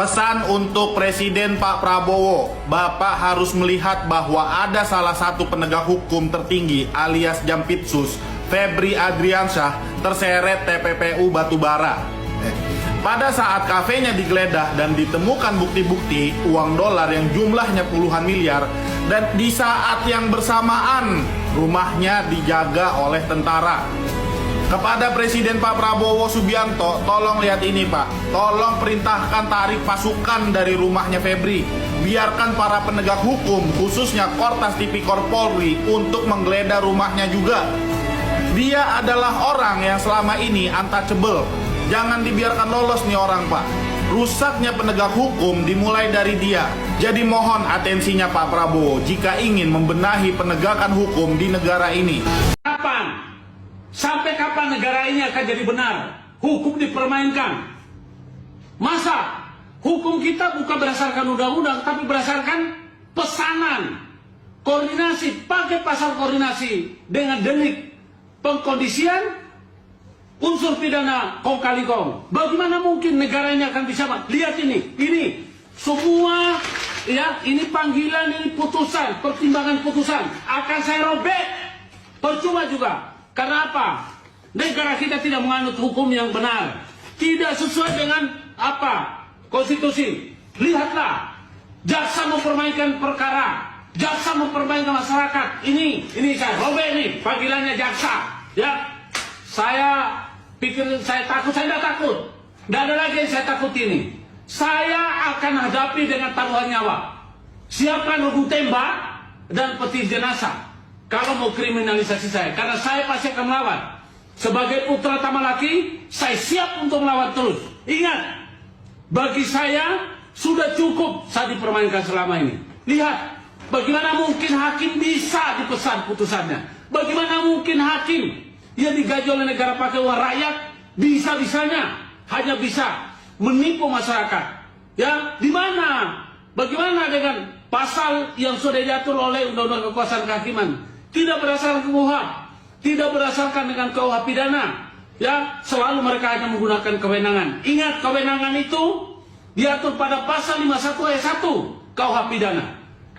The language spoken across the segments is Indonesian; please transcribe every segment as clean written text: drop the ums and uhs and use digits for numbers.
Pesan untuk Presiden Pak Prabowo, Bapak harus melihat bahwa ada salah satu penegak hukum tertinggi alias Jampitsus, Febri Adriansyah, terseret TPPU Batubara. Pada saat kafenya digeledah dan ditemukan bukti-bukti uang dolar yang jumlahnya puluhan miliar, dan di saat yang bersamaan rumahnya dijaga oleh tentara. Kepada Presiden Pak Prabowo Subianto, tolong lihat ini Pak, tolong perintahkan tarik pasukan dari rumahnya Febri. Biarkan para penegak hukum, khususnya Kortas Tipikor Polri, untuk menggeledah rumahnya juga. Dia adalah orang yang selama ini untouchable. Jangan dibiarkan lolos nih orang Pak. Rusaknya penegak hukum dimulai dari dia. Jadi mohon atensinya Pak Prabowo jika ingin membenahi penegakan hukum di negara ini. Kapan? Sampai kapan negara ini akan jadi benar? Hukum dipermainkan. Masa hukum kita bukan berdasarkan undang-undang, tapi berdasarkan pesanan. Koordinasi, pakai pasal koordinasi dengan delik pengkondisian unsur pidana kong kali kong. Bagaimana mungkin negara ini akan bisa? Lihat ini semua ya, ini panggilan, ini putusan, pertimbangan putusan akan saya robek. Percuma juga. Karena apa? Negara kita tidak menganut hukum yang benar, tidak sesuai dengan apa? Konstitusi. Lihatlah, jaksa mempermainkan perkara, jaksa mempermainkan masyarakat. Ini saya robek nih panggilannya jaksa. Ya, saya pikir saya takut, saya tidak takut. Tidak ada lagi yang saya takut ini. Saya akan hadapi dengan taruhan nyawa. Siapkan hukum tembak dan peti jenazah. Kalau mau kriminalisasi saya, karena saya pasti akan melawan. Sebagai putra tamalaki, saya siap untuk melawan terus. Ingat, bagi saya sudah cukup saya dipermainkan selama ini. Lihat, bagaimana mungkin hakim bisa dipesan putusannya? Bagaimana mungkin hakim yang digaji oleh negara pakai uang rakyat bisa-bisanya hanya bisa menipu masyarakat? Ya, di mana? Bagaimana dengan pasal yang sudah diatur oleh Undang-Undang Kekuasaan Kehakiman? Tidak berdasarkan KUHP, tidak berdasarkan dengan KUH pidana. Ya, selalu mereka hanya menggunakan kewenangan. Ingat, kewenangan itu diatur pada pasal 51 ayat 1 KUH pidana.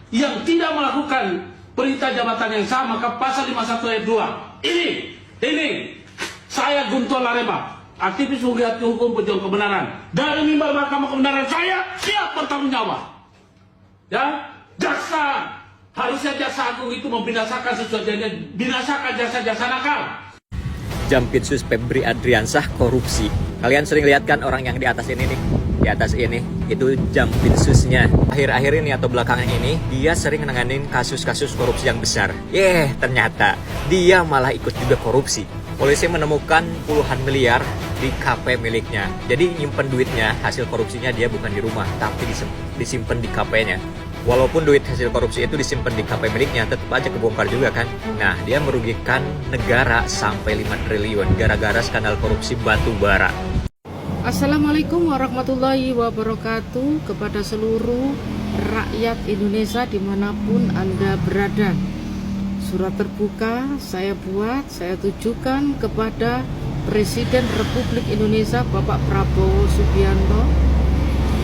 Yang tidak melakukan perintah jabatan yang sama ke pasal 51 ayat 2. Ini saya Guntur Laremba, aktivis hukum pejuang kebenaran. Dari mimbar Mahkamah Kebenaran saya siap bertanggung jawab. Ya, jaksa, harusnya jaksa agung itu membinasakan sesuatunya, binasakan jasa-jasa nakal. Jampitsus Febri Adriansyah korupsi. Kalian sering lihat kan orang yang di atas ini nih, di atas ini, itu Jampitsusnya. Akhir-akhir ini atau belakangan ini, dia sering nanganin kasus-kasus korupsi yang besar. Ternyata dia malah ikut juga korupsi. Polisi menemukan puluhan miliar di KP miliknya. Jadi nyimpen duitnya, hasil korupsinya dia bukan di rumah, tapi disimpan di KP-nya. Walaupun duit hasil korupsi itu disimpan di KP miliknya, tetap aja kebongkar juga kan. Nah, dia merugikan negara sampai 5 triliun gara-gara skandal korupsi batubara. Assalamualaikum warahmatullahi wabarakatuh kepada seluruh rakyat Indonesia dimanapun Anda berada. Surat terbuka saya tujukan kepada Presiden Republik Indonesia Bapak Prabowo Subianto.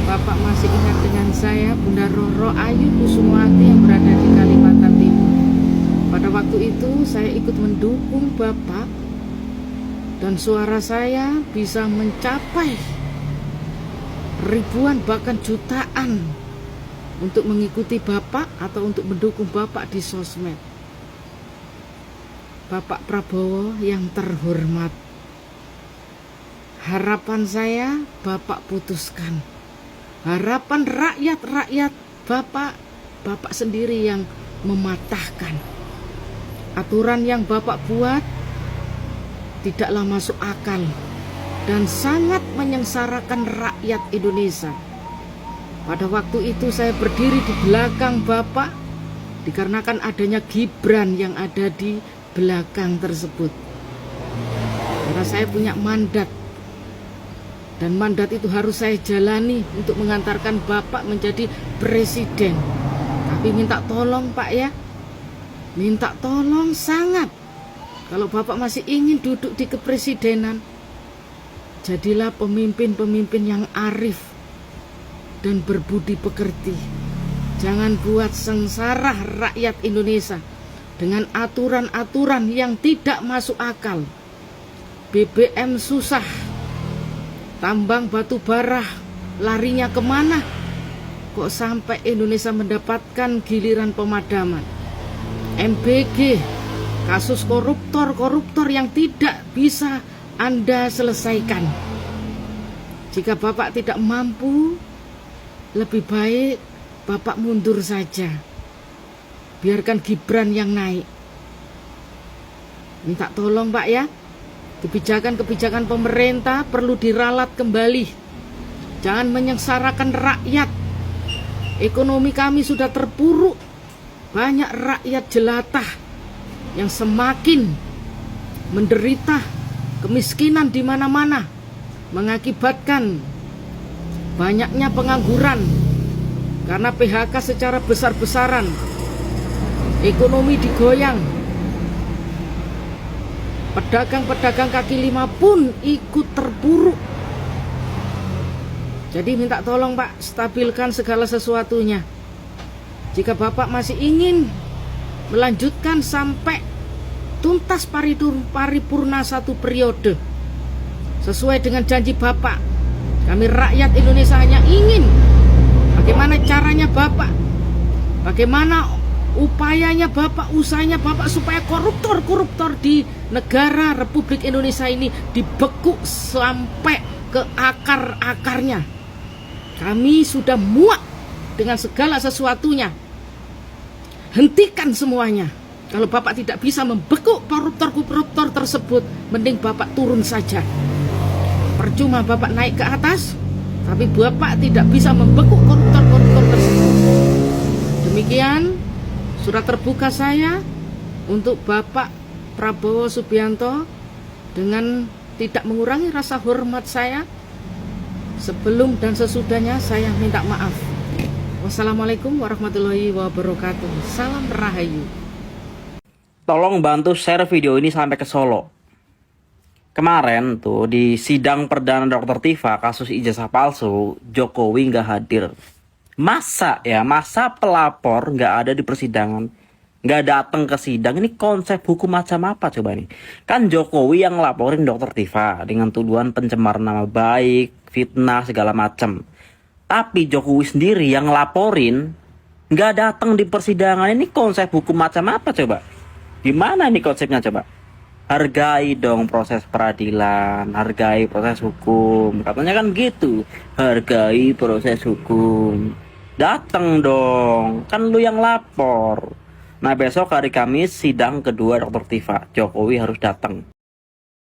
Bapak masih ingat dengan saya, Bunda Roro Ayu Kusumawati yang berada di Kalimantan Timur. Pada waktu itu saya ikut mendukung Bapak dan suara saya bisa mencapai ribuan bahkan jutaan untuk mengikuti Bapak atau untuk mendukung Bapak di sosmed. Bapak Prabowo yang terhormat, harapan saya Bapak putuskan. Harapan rakyat Bapak sendiri yang mematahkan. Aturan yang Bapak buat tidaklah masuk akal dan sangat menyengsarakan rakyat Indonesia. Pada waktu itu saya berdiri di belakang Bapak dikarenakan adanya Gibran yang ada di belakang tersebut. Karena saya punya mandat. Dan mandat itu harus saya jalani untuk mengantarkan Bapak menjadi presiden. Tapi minta tolong Pak ya, minta tolong sangat. Kalau Bapak masih ingin duduk di kepresidenan, jadilah pemimpin-pemimpin yang arif, dan berbudi pekerti. Jangan buat sengsara rakyat Indonesia dengan aturan-aturan yang tidak masuk akal. BBM susah, tambang batu bara larinya kemana? Kok sampai Indonesia mendapatkan giliran pemadaman? MBG, kasus koruptor yang tidak bisa Anda selesaikan. Jika Bapak tidak mampu, lebih baik Bapak mundur saja. Biarkan Gibran yang naik. Minta tolong Pak ya, kebijakan-kebijakan pemerintah perlu diralat kembali. Jangan menyengsarakan rakyat. Ekonomi kami sudah terpuruk. Banyak rakyat jelata yang semakin menderita, kemiskinan di mana-mana, mengakibatkan banyaknya pengangguran karena PHK secara besar-besaran. Ekonomi digoyang. Pedagang-pedagang kaki lima pun ikut terpuruk. Jadi minta tolong Pak, stabilkan segala sesuatunya. Jika Bapak masih ingin melanjutkan sampai tuntas paripurna 1 periode sesuai dengan janji Bapak, kami rakyat Indonesia hanya ingin bagaimana caranya Bapak, bagaimana upayanya Bapak, usahanya Bapak supaya koruptor di negara Republik Indonesia ini dibekuk sampai ke akar-akarnya. Kami sudah muak dengan segala sesuatunya. Hentikan semuanya. Kalau Bapak tidak bisa membekuk koruptor tersebut, mending Bapak turun saja. Percuma Bapak naik ke atas, tapi Bapak tidak bisa membekuk koruptor tersebut. Demikian surat terbuka saya untuk Bapak Prabowo Subianto dengan tidak mengurangi rasa hormat saya. Sebelum dan sesudahnya saya minta maaf. Wassalamualaikum warahmatullahi wabarakatuh. Salam Rahayu. Tolong bantu share video ini sampai ke Solo. Kemarin tuh di sidang perdana Dr. Tifa kasus ijazah palsu, Jokowi nggak hadir. Masa pelapor nggak ada di persidangan, nggak datang ke sidang? Ini konsep hukum macam apa coba nih? Kan Jokowi yang ngelaporin Dr. Tifa dengan tuduhan pencemaran nama baik, fitnah segala macam. Tapi Jokowi sendiri yang ngelaporin nggak datang di persidangan. Ini konsep hukum macam apa coba? Gimana nih konsepnya coba? Hargai dong proses peradilan, hargai proses hukum. Katanya kan gitu, hargai proses hukum. Datang dong, kan lu yang lapor. Nah besok hari Kamis sidang kedua Dr. Tifa, Jokowi harus datang.